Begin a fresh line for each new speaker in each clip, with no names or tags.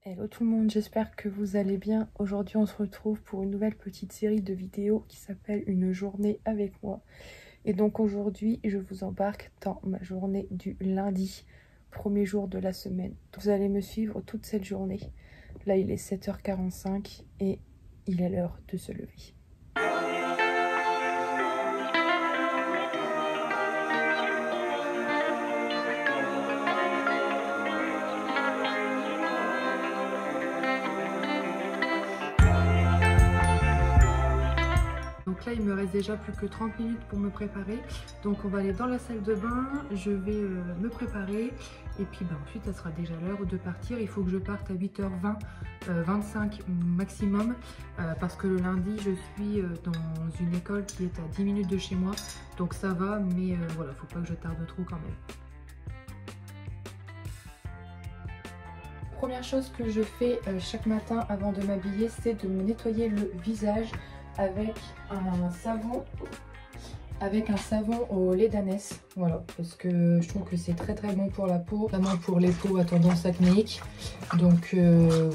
Hello tout le monde, j'espère que vous allez bien. Aujourd'hui on se retrouve pour une nouvelle petite série de vidéos qui s'appelle Une journée avec moi. Et donc aujourd'hui je vous embarque dans ma journée du lundi, premier jour de la semaine. Vous allez me suivre toute cette journée. Là il est 7h45 et il est l'heure de se lever. Donc là il me reste déjà plus que 30 minutes pour me préparer, donc on va aller dans la salle de bain, je vais me préparer et puis ensuite ça sera déjà l'heure de partir. Il faut que je parte à 8h20, 25 maximum, parce que le lundi je suis dans une école qui est à 10 minutes de chez moi, donc ça va, mais voilà, faut pas que je tarde trop quand même. Première chose que je fais chaque matin avant de m'habiller, c'est de me nettoyer le visage avec un savon au lait d'ânesse, voilà, parce que je trouve que c'est très bon pour la peau, notamment pour les peaux à tendance acnéique. Donc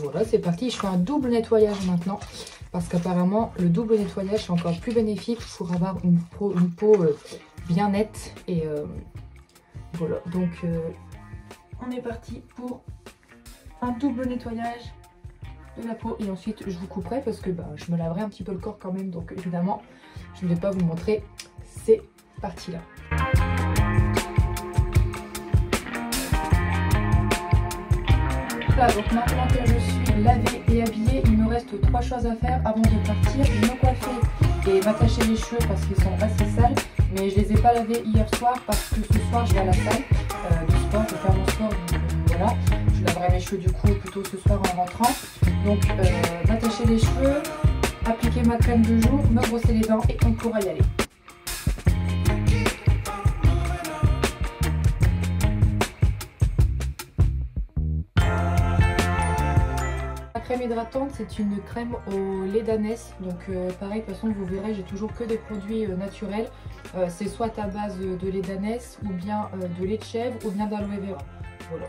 voilà, c'est parti. Je fais un double nettoyage maintenant parce qu'apparemment le double nettoyage est encore plus bénéfique pour avoir une peau bien nette. Et voilà, donc on est parti pour un double nettoyage de la peau et ensuite je vous couperai parce que je me laverai un petit peu le corps quand même, donc évidemment je ne vais pas vous montrer ces parties là. Voilà, donc maintenant que je suis lavée et habillée, il me reste 3 choses à faire avant de partir. Me coiffer et m'attacher les cheveux parce qu'ils sont assez sales, mais je les ai pas lavés hier soir parce que ce soir je vais à la salle de sport, je vais faire mon sport, voilà. Je laverai mes cheveux du coup plutôt ce soir en rentrant. Donc m'attacher les cheveux, appliquer ma crème de jour, me brosser les dents et on pourra y aller. La crème hydratante, c'est une crème au lait d'ânesse. Donc pareil, de toute façon vous verrez, j'ai toujours que des produits naturels. C'est soit à base de lait d'ânesse ou bien de lait de chèvre ou bien d'aloe vera. Voilà.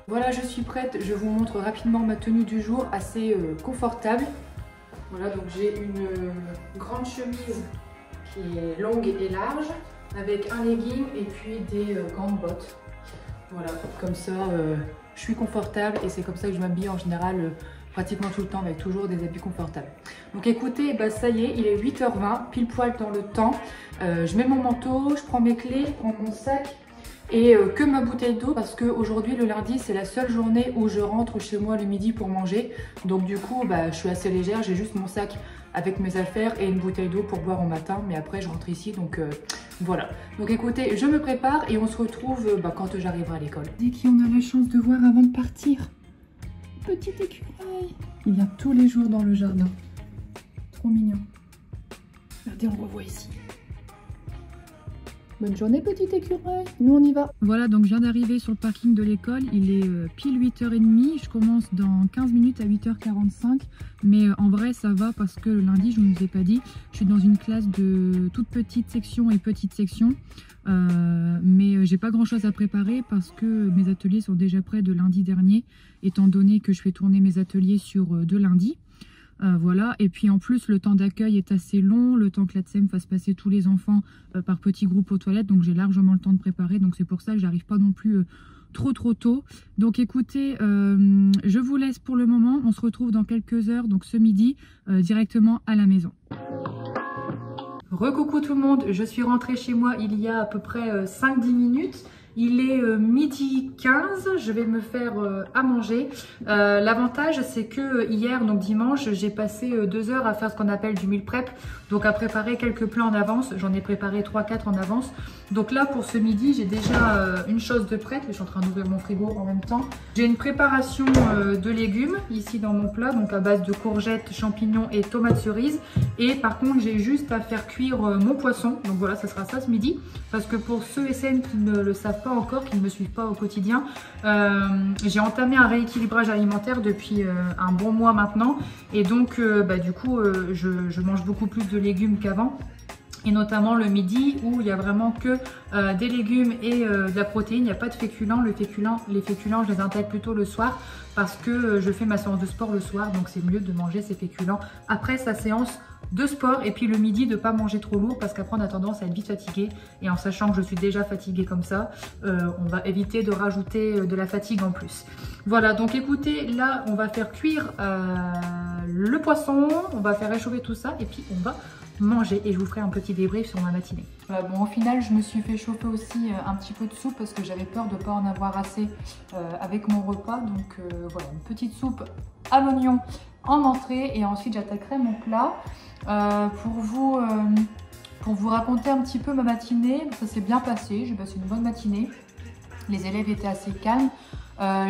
Voilà, je suis prête, je vous montre rapidement ma tenue du jour, assez confortable. Voilà, donc j'ai une grande chemise qui est longue et large, avec un legging et puis des grandes bottes. Voilà, comme ça je suis confortable et c'est comme ça que je m'habille en général pratiquement tout le temps, avec toujours des habits confortables. Donc écoutez, ça y est, il est 8h20, pile poil dans le temps. Je mets mon manteau, je prends mes clés, je prends mon sac et que ma bouteille d'eau parce qu'aujourd'hui le lundi c'est la seule journée où je rentre chez moi le midi pour manger. Donc du coup je suis assez légère, j'ai juste mon sac avec mes affaires et une bouteille d'eau pour boire au matin, mais après je rentre ici, donc voilà. Donc écoutez, je me prépare et on se retrouve quand j'arriverai à l'école. Dès qu'on a la chance de voir avant de partir, petit écureuil, il vient tous les jours dans le jardin, trop mignon. Regardez, on le revoit ici. Bonne journée petit écureuil, nous on y va. Voilà, donc je viens d'arriver sur le parking de l'école, il est pile 8h30, je commence dans 15 minutes à 8h45, mais en vrai ça va parce que le lundi, je ne vous ai pas dit, je suis dans une classe de toute petite section et petite section, mais j'ai pas grand chose à préparer parce que mes ateliers sont déjà prêts de lundi dernier, étant donné que je fais tourner mes ateliers sur 2 lundis. Voilà, et puis en plus le temps d'accueil est assez long, le temps que la TSEM fasse passer tous les enfants par petits groupes aux toilettes, donc j'ai largement le temps de préparer, donc c'est pour ça que j'arrive pas non plus trop tôt. Donc écoutez, je vous laisse pour le moment, on se retrouve dans quelques heures, donc ce midi, directement à la maison. Recoucou tout le monde, je suis rentrée chez moi il y a à peu près 5-10 minutes. Il est midi 15, je vais me faire à manger. L'avantage c'est que hier, donc dimanche, j'ai passé 2 heures à faire ce qu'on appelle du meal prep. Donc à préparer quelques plats en avance, j'en ai préparé 3-4 en avance. Donc là pour ce midi, j'ai déjà une chose de prête, je suis en train d'ouvrir mon frigo en même temps. J'ai une préparation de légumes ici dans mon plat, donc à base de courgettes, champignons et tomates cerises. Et par contre j'ai juste à faire cuire mon poisson, donc voilà, ça sera ça ce midi. Parce que pour ceux et celles qui ne le savent pas encore, qui ne me suivent pas au quotidien, j'ai entamé un rééquilibrage alimentaire depuis un bon mois maintenant. Et donc, du coup, je mange beaucoup plus de légumes qu'avant. Et notamment le midi où il n'y a vraiment que des légumes et de la protéine, il n'y a pas de féculents. Les féculents, je les intègre plutôt le soir parce que je fais ma séance de sport le soir, donc c'est mieux de manger ces féculents après sa séance de sport. Et puis le midi, de ne pas manger trop lourd parce qu'après on a tendance à être vite fatigué. Et en sachant que je suis déjà fatiguée comme ça, on va éviter de rajouter de la fatigue en plus. Voilà, donc écoutez, là on va faire cuire le poisson, on va faire réchauffer tout ça et puis on va manger et je vous ferai un petit débrief sur ma matinée. Voilà, bon, au final je me suis fait chauffer aussi un petit peu de soupe parce que j'avais peur de ne pas en avoir assez avec mon repas. Donc voilà, une petite soupe à l'oignon en entrée et ensuite j'attaquerai mon plat. Pour vous raconter un petit peu ma matinée, ça s'est bien passé, j'ai passé une bonne matinée. Les élèves étaient assez calmes.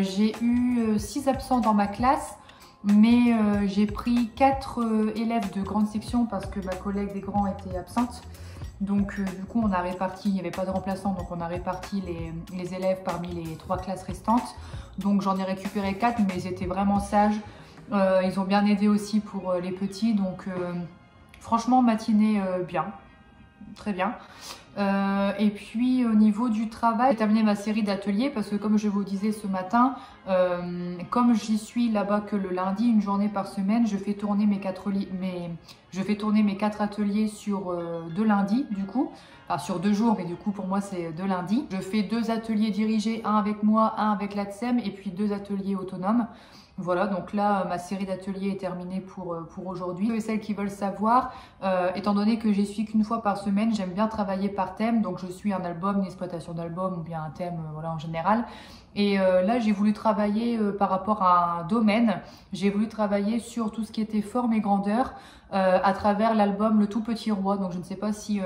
J'ai eu 6 absents dans ma classe. Mais j'ai pris 4 élèves de grande section parce que ma collègue des grands était absente. Donc du coup on a réparti, il n'y avait pas de remplaçant, donc on a réparti les élèves parmi les 3 classes restantes. Donc j'en ai récupéré 4, mais ils étaient vraiment sages. Ils ont bien aidé aussi pour les petits. Donc franchement matinée bien, très bien. Et puis au niveau du travail, j'ai terminé ma série d'ateliers parce que comme je vous disais ce matin, comme j'y suis là-bas que le lundi, une journée par semaine, je fais tourner mes 4 ateliers sur 2 lundis du coup. Enfin, sur 2 jours, mais du coup pour moi c'est 2 lundis. Je fais 2 ateliers dirigés, un avec moi, un avec l'ATSEM et puis 2 ateliers autonomes. Voilà, donc là, ma série d'ateliers est terminée pour aujourd'hui. Et celles qui veulent savoir, étant donné que j'y suis qu'une fois par semaine, j'aime bien travailler par thème. Donc je suis un album, une exploitation d'album ou bien un thème voilà, en général. Et là, j'ai voulu travailler par rapport à un domaine. J'ai voulu travailler sur tout ce qui était forme et grandeur à travers l'album Le Tout Petit Roi. Donc je ne sais pas si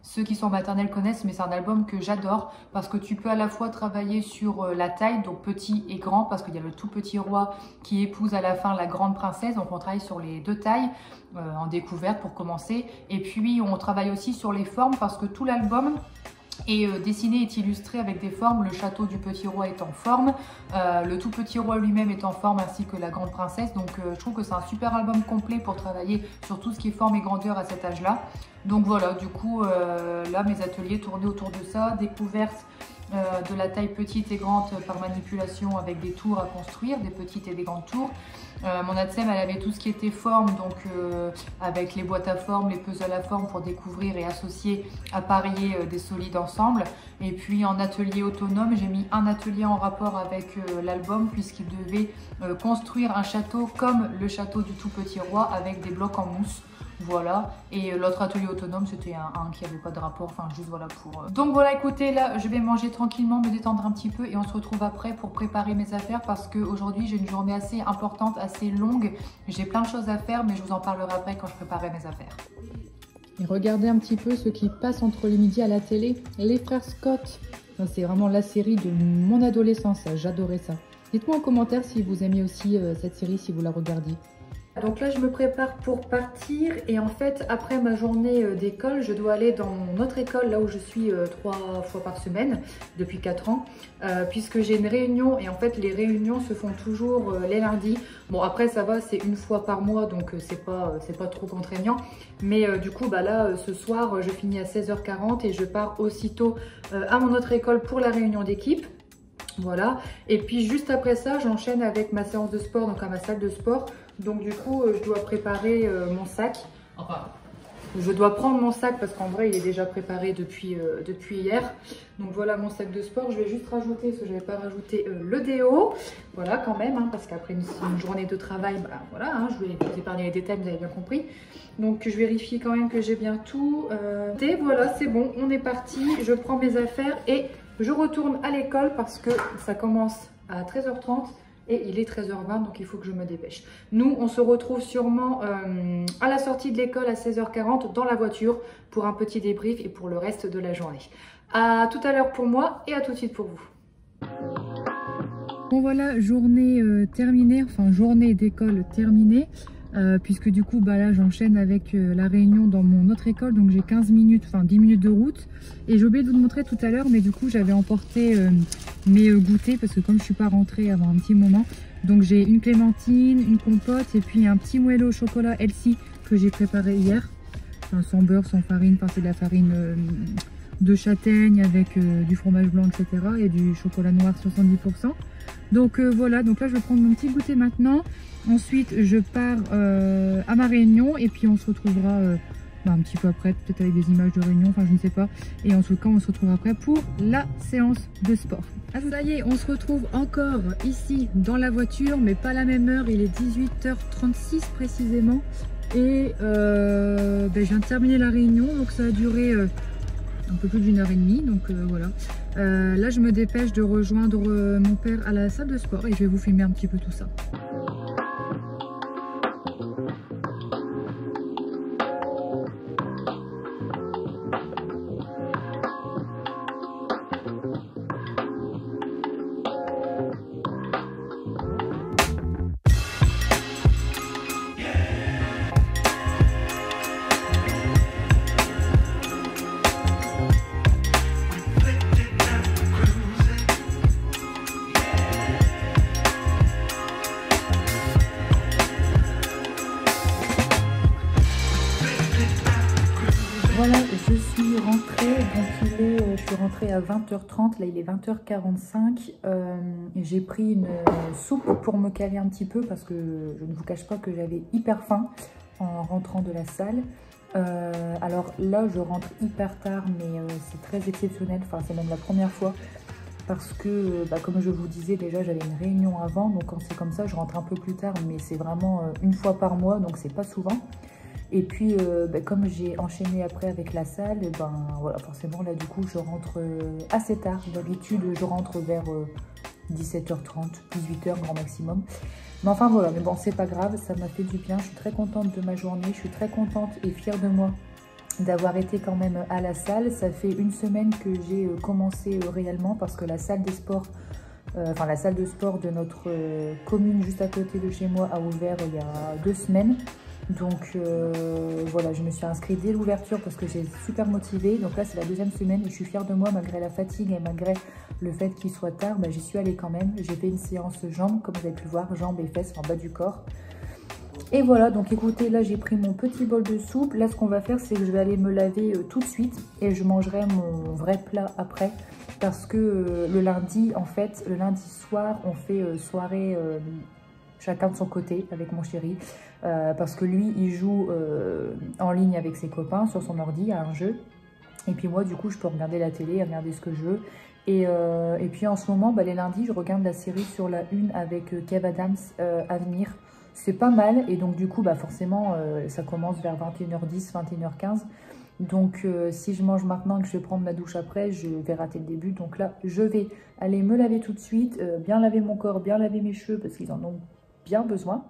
ceux qui sont maternels connaissent, mais c'est un album que j'adore parce que tu peux à la fois travailler sur la taille, donc petit et grand, parce qu'il y a le Tout Petit Roi qui épouse à la fin la grande princesse. Donc on travaille sur les 2 tailles en découverte pour commencer. Et puis on travaille aussi sur les formes parce que tout l'album est dessiné et illustré avec des formes. Le château du Petit Roi est en forme, le Tout Petit Roi lui-même est en forme ainsi que la grande princesse. Donc je trouve que c'est un super album complet pour travailler sur tout ce qui est forme et grandeur à cet âge-là. Donc voilà, du coup là mes ateliers tournaient autour de ça, découverte de la taille petite et grande par manipulation avec des tours à construire, des petites et des grandes tours. Mon ATSEM, elle avait tout ce qui était forme, donc avec les boîtes à forme, les puzzles à forme pour découvrir et associer, appareiller des solides ensemble. Et puis en atelier autonome, j'ai mis un atelier en rapport avec l'album puisqu'il devait construire un château comme le château du Tout Petit Roi avec des blocs en mousse. Voilà, et l'autre atelier autonome c'était un qui n'avait pas de rapport, enfin juste voilà pour... Donc voilà, écoutez, là je vais manger tranquillement, me détendre un petit peu et on se retrouve après pour préparer mes affaires parce qu'aujourd'hui j'ai une journée assez importante, assez longue. J'ai plein de choses à faire mais je vous en parlerai après quand je préparerai mes affaires. Et regardez un petit peu ce qui passe entre les midis à la télé, les frères Scott. C'est vraiment la série de mon adolescence, j'adorais ça. Dites-moi en commentaire si vous aimez aussi cette série, si vous la regardiez. Donc là je me prépare pour partir et en fait après ma journée d'école je dois aller dans notre école là où je suis 3 fois par semaine depuis 4 ans puisque j'ai une réunion et en fait les réunions se font toujours les lundis. Bon après ça va, c'est une fois par mois donc c'est pas trop contraignant, mais du coup bah là ce soir je finis à 16h40 et je pars aussitôt à mon autre école pour la réunion d'équipe. Voilà, et puis juste après ça j'enchaîne avec ma séance de sport, donc à ma salle de sport. Donc du coup je dois préparer mon sac, enfin je dois prendre mon sac parce qu'en vrai il est déjà préparé depuis hier. Donc voilà mon sac de sport, je vais juste rajouter, parce que je n'avais pas rajouté le déo, voilà quand même, hein, parce qu'après une journée de travail, bah, voilà, hein, je vais vous épargner les détails, vous avez bien compris. Donc je vérifie quand même que j'ai bien tout. Et voilà, c'est bon, on est parti, je prends mes affaires et je retourne à l'école parce que ça commence à 13h30. Et il est 13h20, donc il faut que je me dépêche. Nous, on se retrouve sûrement à la sortie de l'école à 16h40 dans la voiture pour un petit débrief et pour le reste de la journée. À tout à l'heure pour moi et à tout de suite pour vous. Bon voilà, journée terminée, enfin journée d'école terminée. puisque du coup bah là j'enchaîne avec la réunion dans mon autre école, donc j'ai 15 minutes, enfin 10 minutes de route. Et j'ai oublié de vous le montrer tout à l'heure, mais du coup j'avais emporté mes goûters, parce que comme je suis pas rentrée avant un petit moment, donc j'ai une clémentine, une compote et puis un petit moelleux au chocolat Elsie que j'ai préparé hier, enfin, sans beurre, sans farine, enfin c'est de la farine de châtaigne avec du fromage blanc, etc. et du chocolat noir 70%. Donc voilà, donc là je vais prendre mon petit goûter maintenant. Ensuite je pars à ma réunion et puis on se retrouvera un petit peu après, peut-être avec des images de réunion, enfin je ne sais pas. Et en tout cas on se retrouve après pour la séance de sport. Ah, ça y est, on se retrouve encore ici dans la voiture, mais pas à la même heure, il est 18h36 précisément. Et je viens de terminer la réunion, donc ça a duré un peu plus d'1h30, donc voilà. Là je me dépêche de rejoindre mon père à la salle de sport et je vais vous filmer un petit peu tout ça. Voilà, je suis rentrée, donc je suis rentrée à 20h30, là il est 20h45. J'ai pris une soupe pour me caler un petit peu parce que je ne vous cache pas que j'avais hyper faim en rentrant de la salle. Alors là je rentre hyper tard, mais c'est très exceptionnel, enfin c'est même la première fois. Parce que, comme je vous disais déjà, j'avais une réunion avant, donc quand c'est comme ça, je rentre un peu plus tard, mais c'est vraiment une fois par mois, donc c'est pas souvent. Et puis, comme j'ai enchaîné après avec la salle, voilà, forcément, là, du coup, je rentre assez tard. D'habitude, je rentre vers 17h30, 18h grand maximum. Mais enfin, voilà, mais bon, c'est pas grave, ça m'a fait du bien. Je suis très contente de ma journée, je suis très contente et fière de moi d'avoir été quand même à la salle. Ça fait une semaine que j'ai commencé réellement parce que la salle des sports, la salle de sport de notre commune juste à côté de chez moi a ouvert il y a 2 semaines. Donc voilà, je me suis inscrite dès l'ouverture parce que j'ai super motivée. Donc là c'est la 2e semaine et je suis fière de moi malgré la fatigue et malgré le fait qu'il soit tard. J'y suis allée quand même. J'ai fait une séance jambes comme vous avez pu voir, jambes et fesses en bas du corps. Et voilà, donc écoutez, là j'ai pris mon petit bol de soupe. Là ce qu'on va faire c'est que je vais aller me laver tout de suite et je mangerai mon vrai plat après. Parce que le lundi, en fait, le lundi soir, on fait soirée chacun de son côté avec mon chéri. Parce que lui, il joue en ligne avec ses copains sur son ordi à un jeu. Et puis moi, du coup, je peux regarder la télé, regarder ce que je veux. Et puis en ce moment, les lundis, je regarde la série sur la 1 avec Kev Adams, Avenir. C'est pas mal. Et donc du coup, forcément, ça commence vers 21h10, 21h15. Donc si je mange maintenant et que je vais prendre ma douche après, je vais rater le début. Donc là, je vais aller me laver tout de suite, bien laver mon corps, bien laver mes cheveux parce qu'ils en ont bien besoin.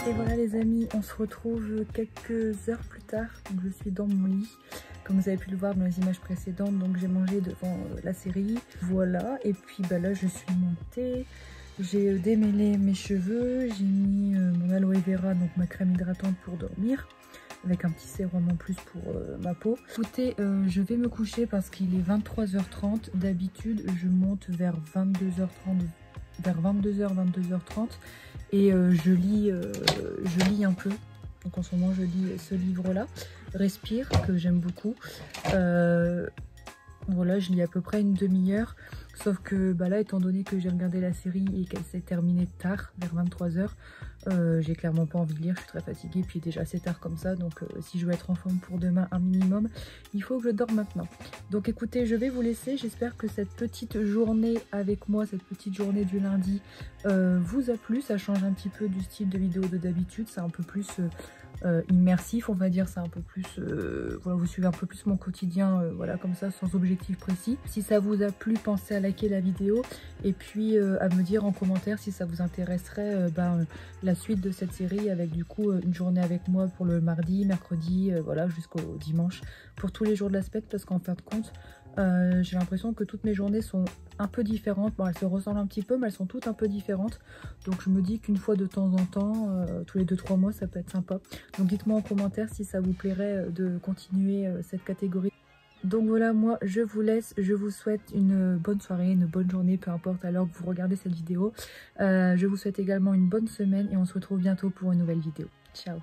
Et voilà les amis, on se retrouve quelques heures plus tard. Donc je suis dans mon lit, comme vous avez pu le voir dans les images précédentes. Donc j'ai mangé devant la série, voilà. Et puis là je suis montée, j'ai démêlé mes cheveux, j'ai mis mon aloe vera, donc ma crème hydratante pour dormir, avec un petit sérum en plus pour ma peau. Écoutez, je vais me coucher parce qu'il est 23h30. D'habitude je monte vers 22h30, vers 22h, 22h30. Et je lis un peu. Donc en ce moment je lis ce livre là, Respire, que j'aime beaucoup. Voilà, je lis à peu près une demi-heure. Sauf que là, étant donné que j'ai regardé la série et qu'elle s'est terminée tard, vers 23h, j'ai clairement pas envie de lire, je suis très fatiguée, puis déjà c'est tard comme ça, donc si je veux être en forme pour demain un minimum, il faut que je dorme maintenant. Donc écoutez, je vais vous laisser, j'espère que cette petite journée avec moi, cette petite journée du lundi vous a plu. Ça change un petit peu du style de vidéo de d'habitude, c'est un peu plus
immersif, on va dire. C'est un peu plus, voilà, vous suivez un peu plus mon quotidien, voilà, comme ça, sans objectif précis. Si ça vous a plu, pensez à liker la vidéo et puis à me dire en commentaire si ça vous intéresserait la suite de cette série, avec du coup une journée avec moi pour le mardi, mercredi, voilà, jusqu'au dimanche, pour tous les jours de la semaine, parce qu'en fin de compte, j'ai l'impression que toutes mes journées sont un peu différentes. Bon, elles se ressemblent un petit peu, mais elles sont toutes un peu différentes. Donc je me dis qu'une fois de temps en temps, tous les 2-3 mois, ça peut être sympa. Donc dites-moi en commentaire si ça vous plairait de continuer cette catégorie. Donc voilà, moi je vous laisse, je vous souhaite une bonne soirée, une bonne journée, peu importe à l'heure que vous regardez cette vidéo. Je vous souhaite également une bonne semaine et on se retrouve bientôt pour une nouvelle vidéo. Ciao!